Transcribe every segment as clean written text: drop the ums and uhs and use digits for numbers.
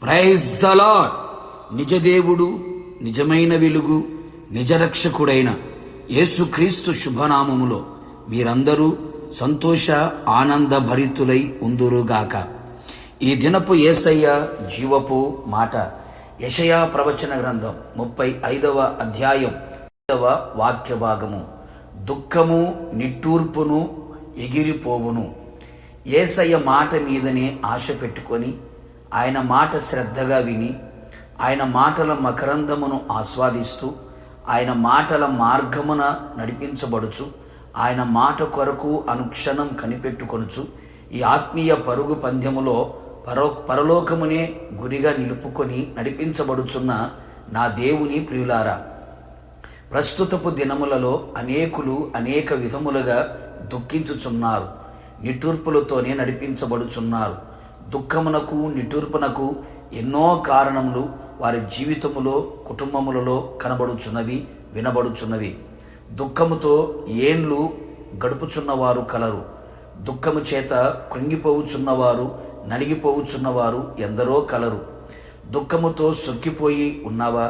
Praise the lord. నిజదేవుడు, నిజమైన వెలుగు, నిజరక్షకుడైన యేసుక్రీస్తు శుభనామములో మీరందరూ సంతోష ఆనంద భరితులై ఉందురుగాక. ఈ దినపు యేసయ్య జీవపు మాట యెషయా ప్రవచన గ్రంథం 35వ అధ్యాయం 5వ వాక్య భాగము. దుఃఖము నిట్టూర్పును ఎగిరిపోవును. యేసయ్య మాట మీదనే ఆశ పెట్టుకొని ఆయన మాట శ్రద్ధగా విని ఆయన మాటల మకరందమును ఆస్వాదిస్తూ ఆయన మాటల మార్గమున నడిపించబడుచు ఆయన మాట కొరకు అనుక్షణం కనిపెట్టుకొనుచు ఈ ఆత్మీయ పరుగు పందెములో పరలోకమునే గురిగా నిలుపుకొని నడిపించబడుచున్న నా దేవుని ప్రియులారా, ప్రస్తుతపు దినములలో అనేకులు అనేక విధములుగా దుఃఖించుచున్నారు, నిట్టూర్పులతోనే నడిపించబడుచున్నారు. దుఃఖమునకు నిట్టూర్పునకు ఎన్నో కారణములు వారి జీవితములో కుటుంబములలో కనబడుచున్నవి, వినబడుచున్నవి. దుఃఖముతో ఏండ్లు గడుపుచున్నవారు కలరు. దుఃఖము చేత కృంగిపోవుచున్నవారు, నలిగిపోవుచున్నవారు ఎందరో కలరు. దుఃఖముతో సొక్కిపోయి ఉన్నావా?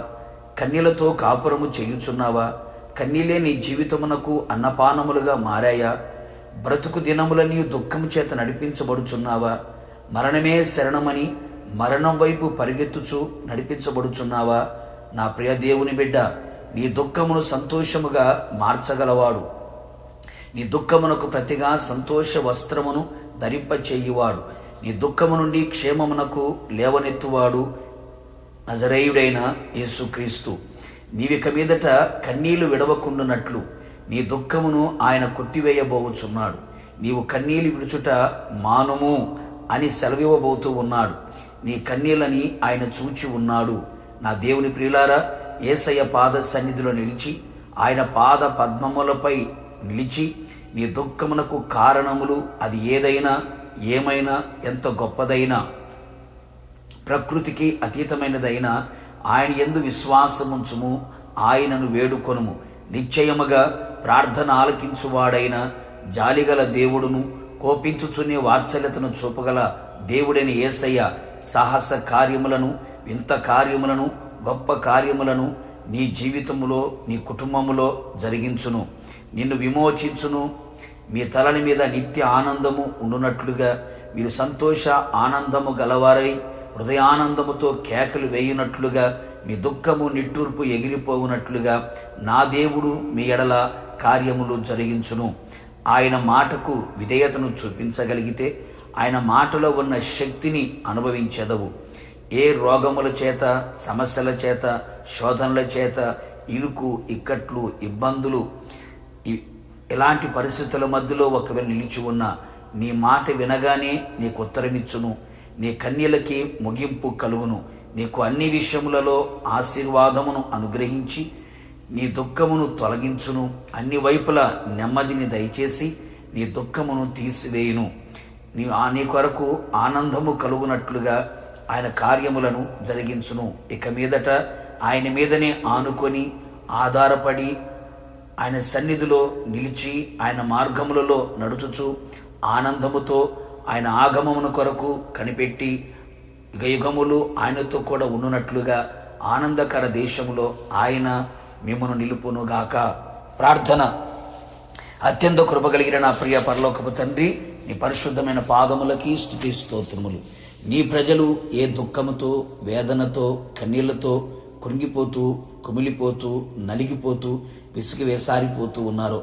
కన్నీలతో కాపురము చేయుచున్నావా? కన్నీలే నీ జీవితమునకు అన్నపానములుగా మారాయా? బ్రతుకు దినములని దుఃఖము చేత నడిపించబడుచున్నావా? మరణమే శరణమని మరణం వైపు పరిగెత్తుచు నడిపించబడుచున్నావా? నా ప్రియ దేవుని బిడ్డ, నీ దుఃఖమును సంతోషముగా మార్చగలవాడు. నీ దుఃఖమునకు ప్రతిగా సంతోష వస్త్రమును ధరింపచేయువాడు. నీ దుఃఖము నుండి క్షేమమునకు లేవనెత్తువాడు నజరేయుడైన యేసుక్రీస్తు. నీవిక మీదట కన్నీళ్లు విడవకుండునట్లు నీ దుఃఖమును ఆయన కొట్టివేయబోచున్నాడు. నీవు కన్నీళ్లు విడుచుట మానుము అని సెలవివ్వబోతూ ఉన్నాడు. నీ కన్నీళ్ళని ఆయన చూచి ఉన్నాడు. నా దేవుని ప్రియులారా, యేసయ్య పాద సన్నిధిలో నిలిచి ఆయన పాద పద్మములపై నిలిచి నీ దుఃఖమునకు కారణములు అది ఏదైనా, ఏమైనా, ఎంత గొప్పదైనా, ప్రకృతికి అతీతమైనదైనా ఆయన యందు విశ్వాసముంచుము, ఆయనను వేడుకొనుము. నిశ్చయముగా ప్రార్థన ఆలకించువాడైన జాలిగల దేవుడును కోపించుచునే వాత్సల్యతను చూపగల దేవుడైన యేసయ్య సాహస కార్యములను, వింత కార్యములను, గొప్ప కార్యములను నీ జీవితములో, నీ కుటుంబములో జరిగించును. నిన్ను విమోచించును. మీ తలని మీద నిత్య ఆనందము ఉండునట్లుగా మీరు సంతోష ఆనందము గలవారై హృదయానందముతో కేకలు వేయునట్లుగా మీ దుఃఖము నిట్టూర్పు ఎగిరిపోవునట్లుగా నా దేవుడు మీ ఎడల కార్యములు జరిగించును. ఆయన మాటకు విధేయతను చూపించగలిగితే ఆయన మాటలో ఉన్న శక్తిని అనుభవించెదవు. ఏ రోగముల చేత, సమస్యల చేత, శోధనల చేత, ఇరుకు, ఇక్కట్లు, ఇబ్బందులు, ఎలాంటి పరిస్థితుల మధ్యలో ఒకవేళ నిలిచి ఉన్నా నీ మాట వినగానే నీకు ఉత్తరమిచ్చును. నీ కన్యలకి ముగింపు కలుగును. నీకు అన్ని విషయములలో ఆశీర్వాదమును అనుగ్రహించి నీ దుఃఖమును తొలగించును. అన్ని వైపులా నెమ్మదిని దయచేసి నీ దుఃఖమును తీసివేయును. నీ కొరకు ఆనందము కలుగునట్లుగా ఆయన కార్యములను జరిగించును. ఇక మీదట ఆయన మీదనే ఆనుకొని ఆధారపడి ఆయన సన్నిధిలో నిలిచి ఆయన మార్గములలో నడుచుచు ఆనందముతో ఆయన ఆగమమును కొరకు కనిపెట్టి యుగయుగములు ఆయనతో కూడా ఉండునట్లుగా ఆనందకర దేశములో ఆయన మిమ్మును నిలుపునుగాక. ప్రార్థన. అత్యంత కృపగలిగిన నా ప్రియ పరలోకపు తండ్రి, నీ పరిశుద్ధమైన పాదములకి స్తుతి స్తోత్రములు. నీ ప్రజలు ఏ దుఃఖముతో, వేదనతో, కన్నీళ్లతో కృంగిపోతూ, కుమిలిపోతూ, నలిగిపోతూ, విసిగి వేసారిపోతూ ఉన్నారో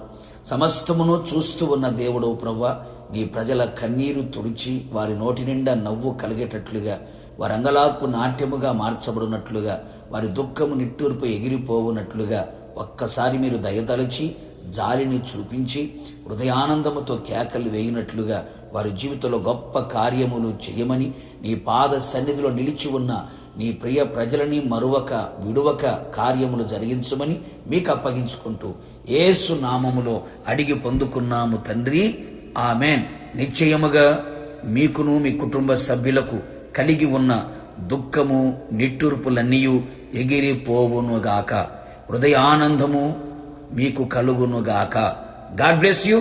సమస్తమును చూస్తూ ఉన్న దేవుడవు ప్రభువా, నీ ప్రజల కన్నీరు తుడిచి వారి నోటి నిండా నవ్వు కలిగేటట్లుగా, వారి అంగలార్పు నాట్యముగా మార్చబడినట్లుగా, వారి దుఃఖము నిట్టూర్పు ఎగిరిపోవునట్లుగా ఒక్కసారి మీరు దయతలచి జాలిని చూపించి హృదయానందముతో కేకలు వేయినట్లుగా వారి జీవితంలో గొప్ప కార్యములు చేయమని నీ పాద సన్నిధిలో నిలిచి ఉన్న నీ ప్రియ ప్రజలని మరువక విడువక కార్యములు జరిగించమని మీకు అప్పగించుకుంటూ యేసు నామములో అడిగి పొందుకున్నాము తండ్రి, ఆమెన్. నిశ్చయముగా మీకును మీ కుటుంబ సభ్యులకు కలిగి ఉన్న దుఃఖము నిట్టూర్పులన్నీ ఎగిరిపోవునుగాక. హృదయానందము మీకు కలుగునుగాక. God bless you.